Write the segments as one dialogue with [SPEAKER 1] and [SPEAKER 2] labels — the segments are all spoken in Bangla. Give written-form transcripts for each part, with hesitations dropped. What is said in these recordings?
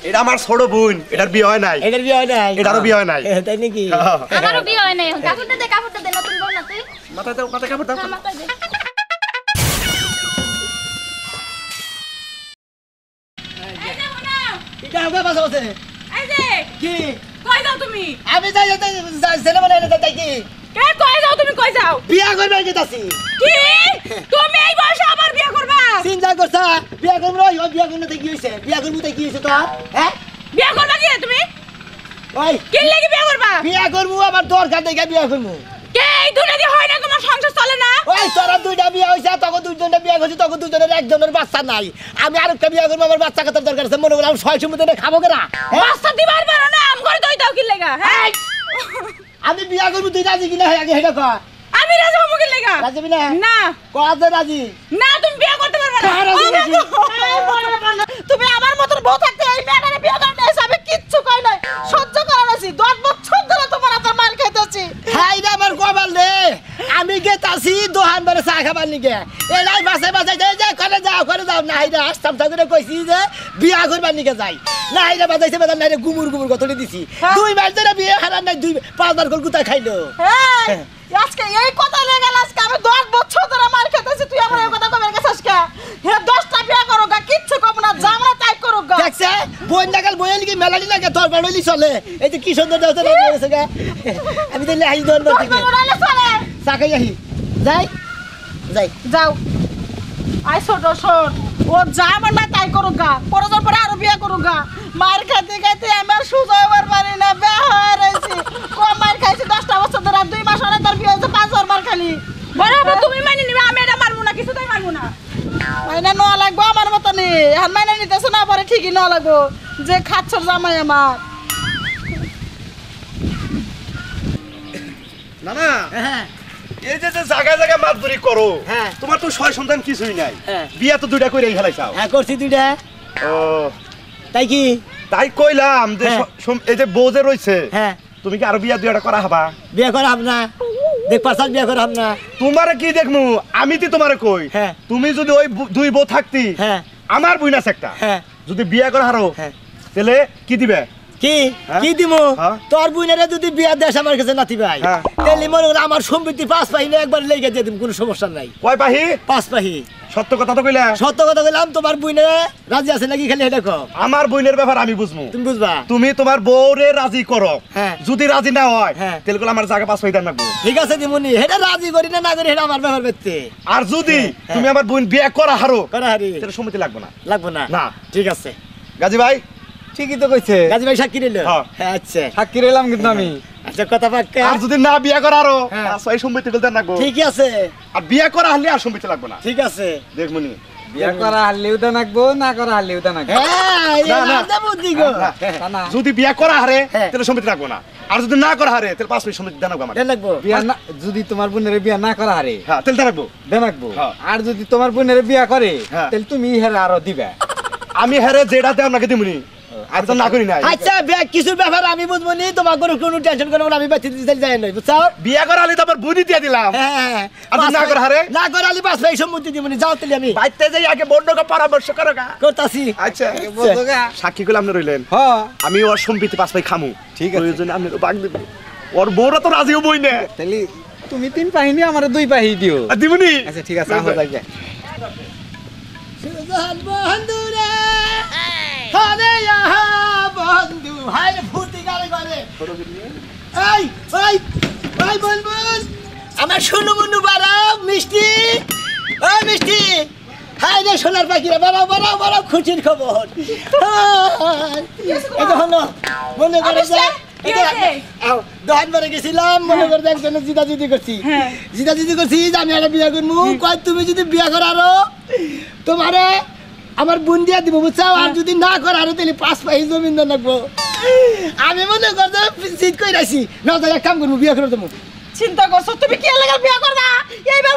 [SPEAKER 1] এটা আমার ছোট বোন, এটার বিয়ে হয় নাই।
[SPEAKER 2] এটার বিয়ে হয় নাই?
[SPEAKER 1] এটারও বিয়ে হয় নাই।
[SPEAKER 2] তাই নাকি?
[SPEAKER 3] আমারও বিয়ে হয় নাই। কাপড়টা দে নতুন বউ না তুই।
[SPEAKER 1] মাথায় দাও, মাথায় কাপড় দাও।
[SPEAKER 3] মাথায় দে। এই যে হুনা।
[SPEAKER 2] এটা হবে বাসা আছে।
[SPEAKER 3] এই যে
[SPEAKER 2] কি?
[SPEAKER 3] কই যাও তুমি?
[SPEAKER 2] আমি যাই ছেলে বলে না তাই কি?
[SPEAKER 3] কে কই যাও তুমি কই যাও?
[SPEAKER 2] বিয়া করবে গেতাছি।
[SPEAKER 3] কি? তুমি এই বয়সে আবার বিয়ে করবা?
[SPEAKER 2] চিন্তা করছা বিয়া করব ওই বিয়া করতে কি হইছে? বিয়া করব তাই কি হইছে তো? হ্যাঁ?
[SPEAKER 3] বিয়ে করবা কি তুমি?
[SPEAKER 2] ওই
[SPEAKER 3] কি লাগি বিয়ে করবা?
[SPEAKER 2] বিয়া করব আমার দরকার দেখে বিয়া করব।
[SPEAKER 3] কে এই দুনিয়াতে হয় না তোমার সংসার চলে না?
[SPEAKER 2] ওই তোরা দুইটা বিয়া হইছে তখন দুইজনের বিয়া করছি তখন দুইজনের একজনের বাচ্চা নাই। আমি আরেকটা বিয়া করব আমার বাচ্চা কাটার দরকার আছে। মনে করলাম 6 মধ্যে খাবো কেনা?
[SPEAKER 3] বাচ্চা দিবার পারো না আম করে দই দাও কি লাগা? হ্যাঁ?
[SPEAKER 2] আমি বিয়া করব তুই রাজি কিনা আগে হেডা কর।
[SPEAKER 3] আমি রাজি হবো কি লাগা?
[SPEAKER 2] রাজি বিনা?
[SPEAKER 3] না।
[SPEAKER 2] কত রাজি?
[SPEAKER 3] না তুমি বিয়ে করতে পারবে না। তুমি আমার মতন বউ থাকতে এই মেয়েটারে বিয়ে করে নিয়েছ আমি কিচ্ছু কই নাই। সহ্য করে আছি 10 বছর ধরে তোমার হাতে মার খাইতেছি।
[SPEAKER 2] হাই রে আমার কপাল রে। আমি গেতাছি দোহান বারে চা খাবার নিকে। এলাই বাসে বাসে যে করে যাও না হাইরা আসতাম তাকে কইছি যে বিয়া করবার নিকে যাই। না হাইরা বাজাইছে বাজার নাই রে গুমুর গতলে দিছি। 2 মাস ধরে বিয়ে হারার নাই 5 বার কল গুতা খাইলো।
[SPEAKER 3] এই আজকে এই কথা লেগে আজকে আমি 10 বছর ধরে মার খাইতেছি তুই আমার এই কথা কবে গেছস কে? হে 10টা বিয়ে করো গা কিচ্ছু কম না জামরা তাই করো গা।
[SPEAKER 2] দেখছে বই নাগাল বইল কি মেলালি লাগে তোর বাড়লি চলে। এই যে কি সুন্দর দেওতে লাগছে গা। আমি তো লাই দন দন থেকে
[SPEAKER 3] চলে
[SPEAKER 2] সাকাই আহি যাই
[SPEAKER 3] যাও আই ছোট শোন ও যা আমার মা তাই করো গা পরে যার পরে আরো বিয়ে করো গা মার খাইতে খাইতে আমার সুযোগ হবার পারি না বিয়ে হয়ে রয়েছি কম মার খাইছি 10টা বছর ধরে 2 মাস হলে তোর বিয়ে হয়েছে 5 বার মার খালি বরাবর তুমি মাইনে নিবে আমি এটা মারবো না কিছুতেই মারবো না মাইনে নেওয়া লাগবো আমার মতো নেই এখন মাইনে নিতেছে না পরে ঠিকই নেওয়া লাগবো যে খাচ্ছর জামাই আমার
[SPEAKER 1] না না
[SPEAKER 2] হ্যাঁ
[SPEAKER 1] এই যে জায়গায় জায়গায় মাতবরি করো,
[SPEAKER 2] হ্যাঁ।
[SPEAKER 1] তোমার তো 6 সন্তান কিছুই নাই।
[SPEAKER 2] হ্যাঁ।
[SPEAKER 1] বিয়া তো দুইটা কইরাই ফেলাইছাও।
[SPEAKER 2] হ্যাঁ করছি দুইটা।
[SPEAKER 1] ও
[SPEAKER 2] তাই কি?
[SPEAKER 1] তাই কইলাম যে
[SPEAKER 2] হ্যাঁ।
[SPEAKER 1] এই যে বউ যে রইছে,
[SPEAKER 2] হ্যাঁ
[SPEAKER 1] তুমি কি আরো বিয়া দুইটা করা হবা?
[SPEAKER 2] বিয়ে করাম না দেখ পাশাল বিয়ে করাম না।
[SPEAKER 1] তোমারে কি দেখমু আমি তো তোমারে কই,
[SPEAKER 2] হ্যাঁ।
[SPEAKER 1] তুমি যদি ওই দুই বউ থাকতি,
[SPEAKER 2] হ্যাঁ
[SPEAKER 1] আমার বইন আছে একটা,
[SPEAKER 2] হ্যাঁ
[SPEAKER 1] যদি বিয়া করা হারো
[SPEAKER 2] হ্যাঁ।
[SPEAKER 1] তাহলে কি দিবে?
[SPEAKER 2] কি
[SPEAKER 1] হ্যাঁ?
[SPEAKER 2] কি দিমু?
[SPEAKER 1] হ্যাঁ।
[SPEAKER 2] তোর বুইনারে যদি বিয়া দেশ আমার কাছে নাতি ভাই
[SPEAKER 1] হ্যাঁ।
[SPEAKER 2] তাহলে মনে হলো আমার সম্পত্তি 5 পাহিনে একবার লেগে দিয়ে দিম কোনো সমস্যা নাই।
[SPEAKER 1] কয় পাহি?
[SPEAKER 2] 5 পাহি।
[SPEAKER 1] সত্য কথা তো কইলা।
[SPEAKER 2] সত্য কথা কইলাম তোমার বুইনারে রাজি আছে নাকি খালি এটা কও।
[SPEAKER 1] আমার বইনের ব্যাপার আমি বুঝমু,
[SPEAKER 2] তুমি বুঝবা।
[SPEAKER 1] তুমি তোমার বউরে রাজি করো।
[SPEAKER 2] হ্যাঁ।
[SPEAKER 1] যদি রাজি না হয়
[SPEAKER 2] হ্যাঁ।
[SPEAKER 1] তাহলে কইলা আমার জায়গা 5 পাহি দাম লাগবে।
[SPEAKER 2] ঠিক আছে দিমুনি এটা রাজি করি না করি এটা আমার ব্যাপার বেতে।
[SPEAKER 1] আর যদি
[SPEAKER 2] হ্যাঁ।
[SPEAKER 1] তুমি আমার বোন বিয়া করা হারো
[SPEAKER 2] করা হারি
[SPEAKER 1] তাহলে সম্মতি লাগবে না।
[SPEAKER 2] লাগবো না।
[SPEAKER 1] না।
[SPEAKER 2] ঠিক আছে
[SPEAKER 1] গাজী ভাই
[SPEAKER 4] ঠিকই তো কইছে
[SPEAKER 2] গাজী ভাই সাক্ষী নিল।
[SPEAKER 1] হ্যাঁ।
[SPEAKER 2] হ্যাঁ আচ্ছা
[SPEAKER 4] সাক্ষী রইলাম কিন্তু আমি
[SPEAKER 2] আচ্ছা কথা পাক্কা।
[SPEAKER 1] আর যদি না বিয়া করা হারো
[SPEAKER 2] হ্যাঁ।
[SPEAKER 1] 5 পাহি সম্মতি বলতে লাগবে।
[SPEAKER 2] ঠিক আছে
[SPEAKER 1] আর বিয়া করা হলে আর সম্মতি লাগবে না।
[SPEAKER 2] ঠিক আছে।
[SPEAKER 1] দেখমুনি
[SPEAKER 4] বিয়া করা হারলেও তা নাকবো না করা হারলেও তা নাকবো
[SPEAKER 2] হ্যাঁ
[SPEAKER 1] না, না।
[SPEAKER 2] এটা বুদ্ধি গো।
[SPEAKER 1] না,
[SPEAKER 4] তা না
[SPEAKER 1] যদি বিয়া করা হারে
[SPEAKER 2] হ্যাঁ।
[SPEAKER 1] তাহলে সম্মতি লাগবে না। আর যদি না করা হারে তাহলে 5 পাহি সম্মতি দেন আমার।
[SPEAKER 2] এটা লাগবো।
[SPEAKER 4] বিয়া না যদি তোমার বোনের বিয়া না করা হারে
[SPEAKER 1] হ্যাঁ তাহলে দেন লাগবো।
[SPEAKER 4] দেনাকবো
[SPEAKER 1] হ্যাঁ।
[SPEAKER 4] আর যদি তোমার বোনের বিয়া করে
[SPEAKER 1] হ্যাঁ।
[SPEAKER 4] তাহলে তুমি হেরে আরো দিবে
[SPEAKER 1] আমি হারে যেটা দেও নাকি দিমুনি। আর তো না করি নাই।
[SPEAKER 2] আচ্ছা কিছু ব্যাপার আমি বুঝবো নি তোমার কোনো টেনশন করবো না আমি বেঁচে দিতে যাই নাই বুঝছো।
[SPEAKER 1] বিয়া করা হলে তো আবার বুদ্ধি দিয়ে দিলাম।
[SPEAKER 2] হ্যাঁ
[SPEAKER 1] আর যদি না করে হারে?
[SPEAKER 2] না করে আলি 5 পাহি সম্মতি দিবনি যাও তাহলে আমি
[SPEAKER 1] বাইতে যাই আগে বন্ধকে পরামর্শ করো গা।
[SPEAKER 2] করতাছি।
[SPEAKER 1] আচ্ছা
[SPEAKER 4] বলতো গা।
[SPEAKER 1] সাক্ষী গুলো আপনি রইলেন,
[SPEAKER 4] হ
[SPEAKER 1] আমি ওর সম্পত্তি 5 পাহি খামু।
[SPEAKER 4] ঠিক আছে।
[SPEAKER 1] প্রয়োজনে আপনি বাগ দিবেন। ওর বউরা তো রাজি হবই না।
[SPEAKER 4] তাহলে তুমি 3 পাহিনি আমার 2 পাহি দিও।
[SPEAKER 1] আর দিবনি।
[SPEAKER 4] আচ্ছা ঠিক আছে আহ যাই
[SPEAKER 2] সুজান বন্ধু রে হারে ইহা বন্ধু হাই ফুটি গালে করে এই ওই বলবুল আমার শুনু মুনু বাড়াও মিষ্টি ওই মিষ্টি হাই রে সোনার পাখিরা বাড়াও খুশির খবর। এটা হলো মনে করে যে দোকান বারে গেছিলাম মনে করে একজনের জিদাজিদি করছি যে আমি একটা বিয়ে করবো কয় তুমি যদি বিয়ে করারো তোমারে আমার বোন দিয়া দিব বুঝছো। আর যদি না করারো তাহলে 5 পাহি জমিন দেন লাগবো। আমি মনে করতে চিট করে রাখছি না তো এক কাম করবো বিয়ে করে দেবো।
[SPEAKER 3] চিন্তা করছো তুমি কি লাগা বিয়ে করবা এইবার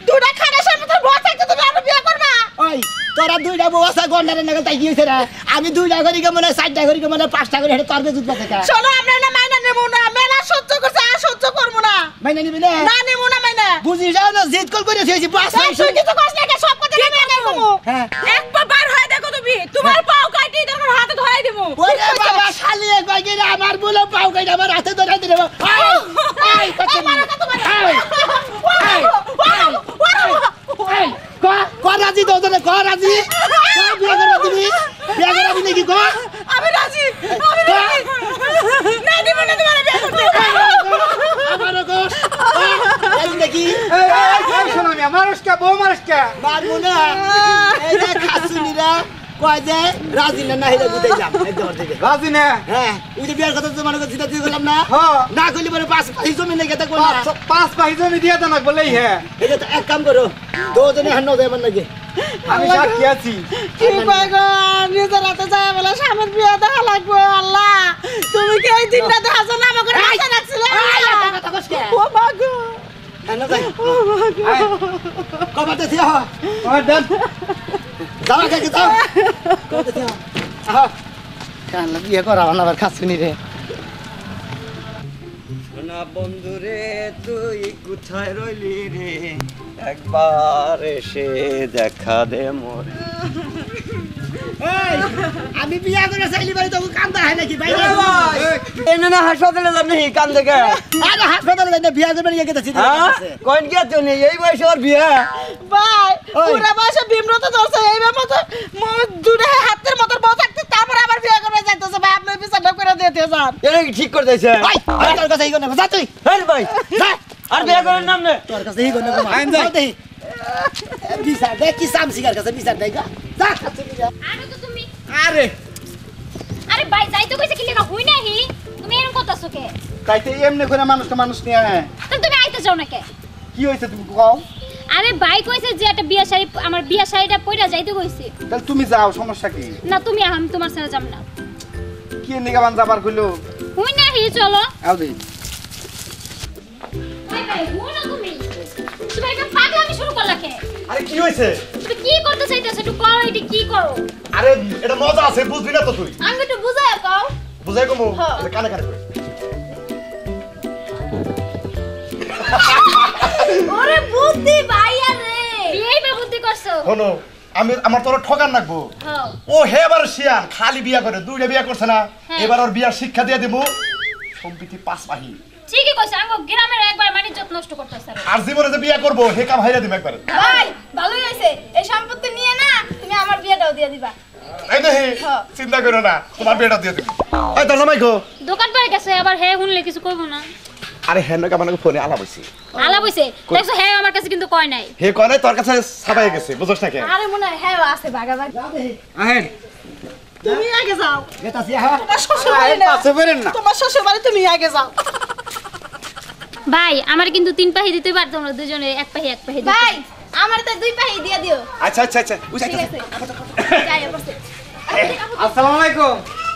[SPEAKER 3] দুটা খানা সামনে তোর বউ থাকতে তুমি আরো বিয়ে করবা।
[SPEAKER 2] ওই তোরা 2টা বউ আছে গন্ডারে নাগাল তাই কি হয়েছে রে? আমি 2টা করি কে মনে 4টা করি কে মনে 5টা করে হেঁটে তর্কে জুতবা থেকে
[SPEAKER 3] শোনো আমরা না মাইনা নেব না মেলা সহ্য করছে আর সহ্য করবো না
[SPEAKER 2] মাইনে নিবি না?
[SPEAKER 3] না নেব না মাইনা
[SPEAKER 2] বুঝিস না জিদ কল করে থইছি 5 পাহি
[SPEAKER 3] তুই কিছু কষ্ট না সব কথা আমি আগে কমু
[SPEAKER 2] হ্যাঁ
[SPEAKER 3] একবার বার হয়ে দেখো তুমি তোমার পাও কাটি তোমার হাতে ধরাই দেব
[SPEAKER 2] ওরে বাবা শালি একবার গিয়ে আমার বলে পাও গাইড আমার হাতে ধরে দিলে এই কত রাজি দুজনে রাজি বিয়ে করবা তুমি বিয়ে করবি নাকি
[SPEAKER 3] আমি রাজি না দিব না তোমার বিয়ে করতে
[SPEAKER 2] আমারও রাজি নাকি
[SPEAKER 4] শোনো আমি মানুষকে বউ মানুষকে
[SPEAKER 2] মারবো না এই যে খাসুনিরা কয় যে রাজি না হেলে বুঝাই যাম একদম থেকে
[SPEAKER 4] রাজি না
[SPEAKER 2] হ্যাঁ ওই যে বিয়ার কথা তো মানে জিতা দিয়ে গেলাম না
[SPEAKER 4] হ্যাঁ
[SPEAKER 2] না কইলে পরে পাঁচ পাঁচ জমি নেই কেতা কোন
[SPEAKER 4] পাঁচ পাহি জমি দিয়ে দেন বলেই হ্যাঁ
[SPEAKER 2] এই যে এক কাম করো দুজনে হান্ন দেয় আমার নাকি
[SPEAKER 4] আমি সাক্ষী আছি
[SPEAKER 3] কি পাগল নিজের হাতে যায় বলে স্বামীর বিয়ে দেখা লাগবে আল্লাহ তুমি কি এই দিনটা দেখাছো না আমাকে আশা রাখছিলে
[SPEAKER 2] কথা কস কে
[SPEAKER 3] ও মাগো
[SPEAKER 2] হান্ন যাই কবাতে থিয়া হ
[SPEAKER 4] আমার দেন
[SPEAKER 2] যাও কাকে যাও কবাতে থিয়া আহ কান বিয়ে করা না আবার খাসুনি রে
[SPEAKER 1] সোনা বন্ধু রে তুই কোথায় রইলি রে একবার এসে দেখা দে মোরে
[SPEAKER 2] এই আমি বিয়ে করে চাইলি বাড়ি তো কান্দা হয় নাকি ভাই
[SPEAKER 1] এনে না হাসপাতালে যাবি কান থেকে
[SPEAKER 2] আরে হাসপাতালে যাই না বিয়ে করবে নিয়ে গেছি
[SPEAKER 1] কোন কি আছো নি এই বয়সে ওর বিয়ে
[SPEAKER 3] ভাই
[SPEAKER 2] ওই।
[SPEAKER 3] পুরা বয়সে বিমরত ধরছে এইবার মতো দুটো হাতের মতো বউ থাকতে তারপর আবার বিয়ে করবে যাইতেছে ভাই আপনি বিচারটা করে দিতে যান
[SPEAKER 1] এটা কি ঠিক করে দিয়েছে
[SPEAKER 2] ভাই আমি তোর কাছে ইগো নেব যা তুই
[SPEAKER 1] হেই ভাই
[SPEAKER 2] যা
[SPEAKER 1] আর বিয়ে করার নাম নে
[SPEAKER 2] তোর কাছে ইগো নেব আইন যাই দেই বিচার দেখ কি সামসিকার কাছে বিচার দেই গা যা খাসুনি যা
[SPEAKER 5] আরে তো তুমি
[SPEAKER 4] আরে
[SPEAKER 5] আরে ভাই যাইতে কইছে কি লেগা হই নাহি তুমি এরকম করতেছো কে
[SPEAKER 4] তাইতে এমনি করে মানুষকে মানুষ নিয়ে
[SPEAKER 5] তাহলে তুমি আইতে যাও না কে
[SPEAKER 4] কি হয়েছে তুমি কও
[SPEAKER 5] আরে ভাই কইছে যে একটা বিয়া শাড়ি আমার বিয়া শাড়িটা পইরা যাইতে কইছে
[SPEAKER 4] তাহলে তুমি যাও সমস্যা কি
[SPEAKER 5] না তুমি আমি তোমার সাথে যাব না
[SPEAKER 4] কি নিগাবান যাবার কইলো
[SPEAKER 5] হই নাহি চলো
[SPEAKER 4] আও দেই
[SPEAKER 5] ভাই ভাই হই না তুমি তুমি একটা পাগলামি শুরু করলা কে
[SPEAKER 1] আরে কি হয়েছে
[SPEAKER 5] তুমি কি করতে চাইতেছো একটু কও এটি কি করো
[SPEAKER 1] আরে এটা মজা আছে বুঝবি না তো তুই
[SPEAKER 5] আমি একটু বুঝাই কও
[SPEAKER 1] বুঝাই কমু
[SPEAKER 5] হ্যাঁ।
[SPEAKER 1] কানে কানে করে
[SPEAKER 5] ওরে বুদ্ধি ভাইয়া রে বিয়েই বা বুদ্ধি করছো
[SPEAKER 1] শোনো আমি আমার তোর ঠকান রাখবো
[SPEAKER 5] হ্যাঁ
[SPEAKER 1] ও হে এবার শিয়ান খালি বিয়া করে দুইটা বিয়া করছে না
[SPEAKER 5] হ্যাঁ।
[SPEAKER 1] এবার ওর বিয়ার শিক্ষা দিয়ে দেবো সম্প্রীতি পাঁচ পাহি
[SPEAKER 5] ঠিকই কইছো আমি গ্রামের একবার মানিজ্য নষ্ট করতেছ
[SPEAKER 1] আর জীবনে যে বিয়া করবো হে কাম হাইরা দিব একবারে
[SPEAKER 5] ভাই ভালোই হইছে এই সম্পত্তি নিয়ে না তুমি আমার বিয়েটাও দিয়ে দিবা
[SPEAKER 1] এই দেখি
[SPEAKER 5] হ্যাঁ।
[SPEAKER 1] চিন্তা করো না তোমার বিয়েটা দিয়ে দেবো এই তোর নামাই গো
[SPEAKER 5] দোকান পাই গেছে আবার হ্যাঁ শুনলে কিছু কইব না
[SPEAKER 1] আরে হ্যাঁ নাকি আমার ফোনে আলাপ হইছে
[SPEAKER 5] আলা বইছে দেখছো হ্যাঁ আমার কাছে কিন্তু কয় নাই
[SPEAKER 1] হে কয় নাই তোর কাছে সাবাই গেছে বুঝছ না কে
[SPEAKER 5] আরে মনে হয় হ্যাঁ আছে ভাগা ভাগ
[SPEAKER 4] আহেন
[SPEAKER 3] তুমি আগে যাও
[SPEAKER 2] গেতাছি হ্যাঁ
[SPEAKER 3] তোমার শ্বশুর বাড়ি না
[SPEAKER 4] পাশে বেরেন না
[SPEAKER 3] তোমার শ্বশুর বাড়ি তুমি আগে যাও
[SPEAKER 5] ভাই আমার কিন্তু 3 পাহি দিতে পারতো আমরা দুজনে এক পাহি
[SPEAKER 6] ভাই আমার তো দুই পাহি দিয়ে দিও
[SPEAKER 1] আচ্ছা আচ্ছা আচ্ছা
[SPEAKER 6] ঠিক আছে যাই অবশ্যই
[SPEAKER 4] আসসালামু আলাইকুম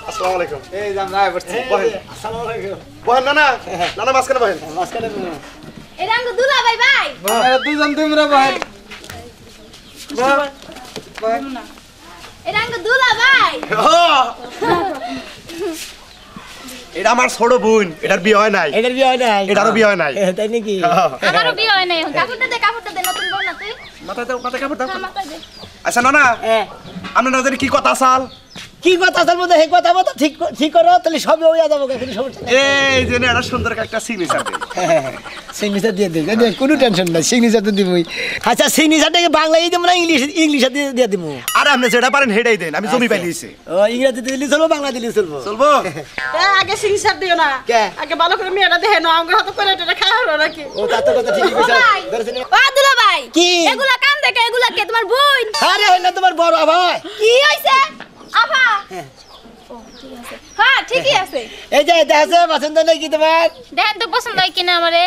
[SPEAKER 1] আসসালামু আলাইকুম
[SPEAKER 4] এই যাম যাই পড়ছি
[SPEAKER 1] বহেন
[SPEAKER 2] আসসালামু আলাইকুম
[SPEAKER 1] বহেন না না না না মাঝখানে বহেন
[SPEAKER 2] মাসকারে
[SPEAKER 6] এই রঙ দুলা ভাই ভাই
[SPEAKER 4] আমরা দুজন তোমরা ভাই
[SPEAKER 6] এই রঙ দুলা ভাই
[SPEAKER 1] এটা আমার ছোট বোন এটার বিয়ে হয় নাই
[SPEAKER 2] এটার বিয়ে হয় নাই
[SPEAKER 1] এটারও বিয়ে হয় নাই
[SPEAKER 2] তাই নাকি
[SPEAKER 5] আমারও বিয়ে হয় নাই এখন
[SPEAKER 6] কাপড়টা দে নতুন বল না তুই
[SPEAKER 1] মাথায় দাও মাথায় কাপড় দাও
[SPEAKER 6] মাথা দে
[SPEAKER 1] আচ্ছা না না
[SPEAKER 2] হ্যাঁ
[SPEAKER 1] আপনার নজরে কি কথা চাল
[SPEAKER 2] কি কথা চলবো এই কথা মতো ঠিক ঠিক করো তাহলে সবই হইয়া যাবো কোনো সমস্যা নেই
[SPEAKER 1] এই যে একটা সুন্দর একটা সিগনেচার দেন
[SPEAKER 2] সিগনেচার দিয়ে দেব কোনো টেনশন নাই সিগনেচার তো দিবই আচ্ছা সিগনেচারটাকে বাংলায় দেবো না ইংলিশে দিয়ে দেবো
[SPEAKER 1] আরে আপনি যেটা পারেন হেডাই দেন আমি জমি পাইলিছি
[SPEAKER 2] ও ইংরেজি দিলি চলবো বাংলা দিলি চলবো
[SPEAKER 1] চলবো
[SPEAKER 3] আগে সিংসার দিও না
[SPEAKER 2] কে?
[SPEAKER 3] আগে ভালো করে মেয়েটা দেখে নাও আমার হাতে করে এটা খাওয়া হলো নাকি
[SPEAKER 2] ও তা তো কথা ঠিকই কইছ
[SPEAKER 6] ভাই
[SPEAKER 2] ধরেছেন
[SPEAKER 6] ও দুলা ভাই
[SPEAKER 2] কি?
[SPEAKER 6] এগুলা কান দেখে এগুলা কে তোমার বোন
[SPEAKER 2] আরে হইনা তোমার বড় ভাই
[SPEAKER 6] কি হইছে আফা ও ঠিক আছে হ্যাঁ ঠিকই আছে
[SPEAKER 2] এই যে দেখছে পছন্দ নাই কি তোমার
[SPEAKER 5] দেখেন তো পছন্দ হয় কিনা আমারে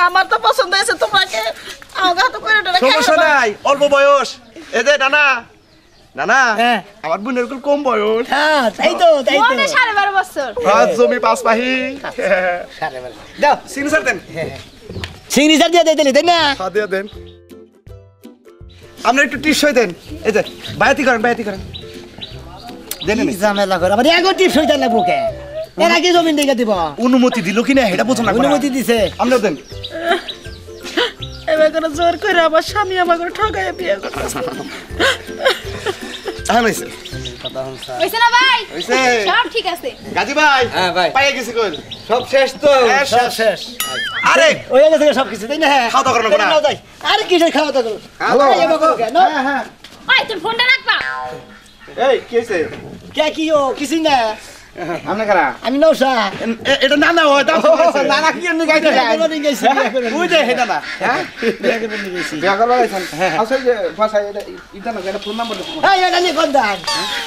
[SPEAKER 3] আমার তো পছন্দ হয়েছে তোমাকে আমার হাতে করে এটা
[SPEAKER 1] সমস্যা নাই অল্প বয়স এই যে নানা নানা
[SPEAKER 2] হ্যাঁ।
[SPEAKER 1] আমার বোনের কম বয়স
[SPEAKER 2] হ্যাঁ তাই তো
[SPEAKER 6] মনে 12.5 বছর
[SPEAKER 1] আজ জমি পাঁচ পাহি
[SPEAKER 2] দাও
[SPEAKER 1] সিগনেচার দেন
[SPEAKER 2] সিগনেচার দিয়ে দিলি তাই না
[SPEAKER 1] হ্যাঁ দিয়ে দেন আপনার একটু টিপস দেন এই যে বায়াতি করেন দেন
[SPEAKER 2] কি ঝামেলা করে আমার এগো টিপস হইতা লাগবো কে এরা কি জমিন দিকে দিব
[SPEAKER 1] অনুমতি দিল কিনা এটা বোঝো না
[SPEAKER 2] অনুমতি দিছে
[SPEAKER 1] আপনিও দেন
[SPEAKER 3] এবার করে জোর করে আমার স্বামী আমাকে ঠকাইয়া বিয়ে করতেছে
[SPEAKER 7] হ্যাঁ হইছে
[SPEAKER 6] হইছে না ভাই
[SPEAKER 7] হইছে
[SPEAKER 6] সব ঠিক আছে
[SPEAKER 7] গাজী ভাই
[SPEAKER 4] হ্যাঁ ভাই
[SPEAKER 7] পাইয়ে গেছি কই
[SPEAKER 4] সব শেষ তো
[SPEAKER 2] সব শেষ
[SPEAKER 7] আরে
[SPEAKER 2] হয়ে গেছে সব কিছু তাই না
[SPEAKER 7] খাওয়া দাওয়া করো না
[SPEAKER 2] নাও যাই আরে কিসের খাওয়া দাওয়া করো
[SPEAKER 4] হ্যালো
[SPEAKER 2] হ্যাঁ হ্যাঁ
[SPEAKER 5] ওই তোর ফোনটা রাখবা
[SPEAKER 7] এই কি হইছে
[SPEAKER 2] কে কি ও কিছু না
[SPEAKER 4] আপনি কারা
[SPEAKER 2] আমি নৌসা
[SPEAKER 7] এটা না না হয় দাও
[SPEAKER 4] না না কি এমনি গাইতে যায়
[SPEAKER 2] গেছি
[SPEAKER 7] বুঝ দে এটা না
[SPEAKER 4] হ্যাঁ বিয়া করবা গেছেন আসলে যে ভাষায় এটা ইটা না এটা ফোন নাম্বার দেখো
[SPEAKER 2] এই এটা নিয়ে কোন দান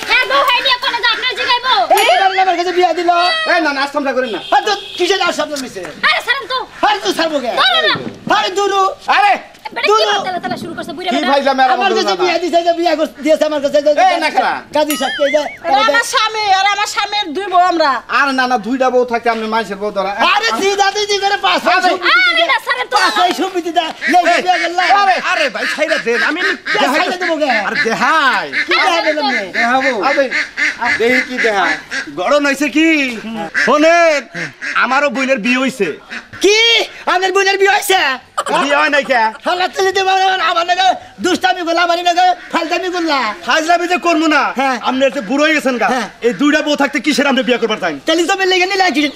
[SPEAKER 5] হ্যাঁ বউ হাই নিয়ে কোনে যা আপনার জিগাইবো
[SPEAKER 2] এই আমার কাছে বিয়া দিল
[SPEAKER 4] এই না নাস্তামটা করেন না
[SPEAKER 2] হ্যাঁ তো কিসের আর শব্দ মিছে
[SPEAKER 5] আরে সারান তো
[SPEAKER 2] আরে তুই ছাড়বো কে
[SPEAKER 5] না না
[SPEAKER 2] আরে দুরু
[SPEAKER 4] আরে
[SPEAKER 5] বেটা কি বলতে তালা শুরু করছে বুইরা
[SPEAKER 4] কি
[SPEAKER 5] বেটা
[SPEAKER 4] ভাইলা মেরা
[SPEAKER 2] আমার কাছে বিয়া দিছে যে বিয়া দিয়েছে আমার কাছে
[SPEAKER 4] এই না খারা।
[SPEAKER 2] কাজী সাথে যে
[SPEAKER 3] আমার স্বামী আর আমার স্বামীর দুই বউ আমরা
[SPEAKER 4] আর না না দুইটা বউ থাকতে আপনি মাইসের বউ ধরা
[SPEAKER 2] আরে জি দাদি জি করে পাঁচ
[SPEAKER 5] আরে না সারান তো
[SPEAKER 2] পাঁচ সুবিধা দা লে বিয়া গেল
[SPEAKER 7] আরে ভাই ছাইরা দেন আমি
[SPEAKER 2] খাইতে দেবো কে
[SPEAKER 7] আর দেহাই
[SPEAKER 2] কি হবে না
[SPEAKER 4] দেখাবো
[SPEAKER 7] আবে
[SPEAKER 4] দেখি কি দেখায়
[SPEAKER 7] গড়ন হইছে কি শোনেন আমারও বইনের বিয়ে হইছে
[SPEAKER 2] কি আমার বোনের বিয়ে হইছে
[SPEAKER 7] বিয়ে হয় নাই কে
[SPEAKER 2] হালাত দিতে পারে আমার নাকি দুষ্টামি করলা আমার নাকি ফালতামি করলা
[SPEAKER 7] হাজরামি যে করবো না
[SPEAKER 2] হ্যাঁ।
[SPEAKER 7] আপনি এসে বুড়ো হয়ে গেছেন গা
[SPEAKER 2] হ্যাঁ।
[SPEAKER 7] এই দুইটা বউ থাকতে কিসের আপনি বিয়ে করবার চাই
[SPEAKER 2] তাহলে তো মেলে গেলে লাগি ঠিক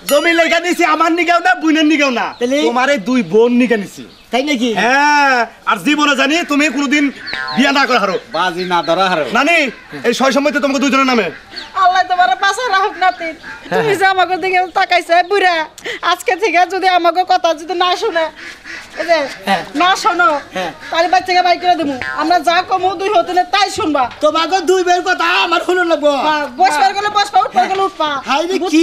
[SPEAKER 7] জমি লেখা দিছি আমার নিগাও না বুইনের নিগাও না
[SPEAKER 2] তাহলে?
[SPEAKER 7] তোমার এই দুই বোন নিগা নিছি
[SPEAKER 2] তাই নাকি
[SPEAKER 7] হ্যাঁ আর জীবনে জানি তুমি কোনোদিন বিয়ে না করে হারো
[SPEAKER 4] বাজি না ধরা হারো
[SPEAKER 7] নানি এই সয় সময় তো তোমাকে দুজনের নামে
[SPEAKER 3] আল্লাহ তোমার পাশে রাখুক নাতি তুমি যে আমাকে দিকে তাকাইছে বুড়া আজকে থেকে যদি আমাকে কথা যদি না শুনে এই যে না শোনো তাহলে বাড়ি থেকে বাই করে দেবো আমরা যা কমো দুই হতে না তাই শুনবা
[SPEAKER 2] তোমাকে দুই বের কথা আমার শুনুন লাগবো
[SPEAKER 3] বসবার গেলে বসবা উঠবার গেলে উঠবা
[SPEAKER 2] হাই রে কি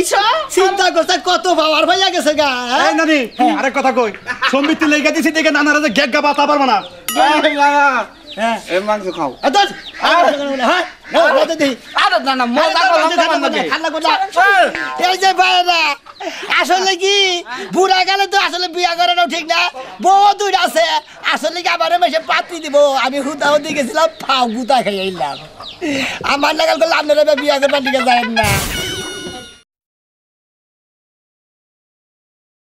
[SPEAKER 2] চিন্তা করছে কত পাওয়ার ভাইয়া গেছে গা
[SPEAKER 7] এই নানি আরেক কথা কই সম্বিতি লেখা দিছি দেখে নানারা যে গ্যাগ গা বাতা পারবো না
[SPEAKER 2] হ্যাঁ
[SPEAKER 4] এই মাংস খাও
[SPEAKER 2] আদর হ্যাঁ
[SPEAKER 4] আরে না না মজা
[SPEAKER 2] এই যে বাইরা আসলে কি বুড়া গেলে তো আসলে বিয়া করানো ঠিক না বউ দুইটা আছে আসলে কি আমার মেশে পাতি দিব আমি হুদা হুদি গেছিলাম ফাউ গুতা খাই আইলাম আমার লাগাল করলে আপনারা বিয়া করবার দিকে যায় না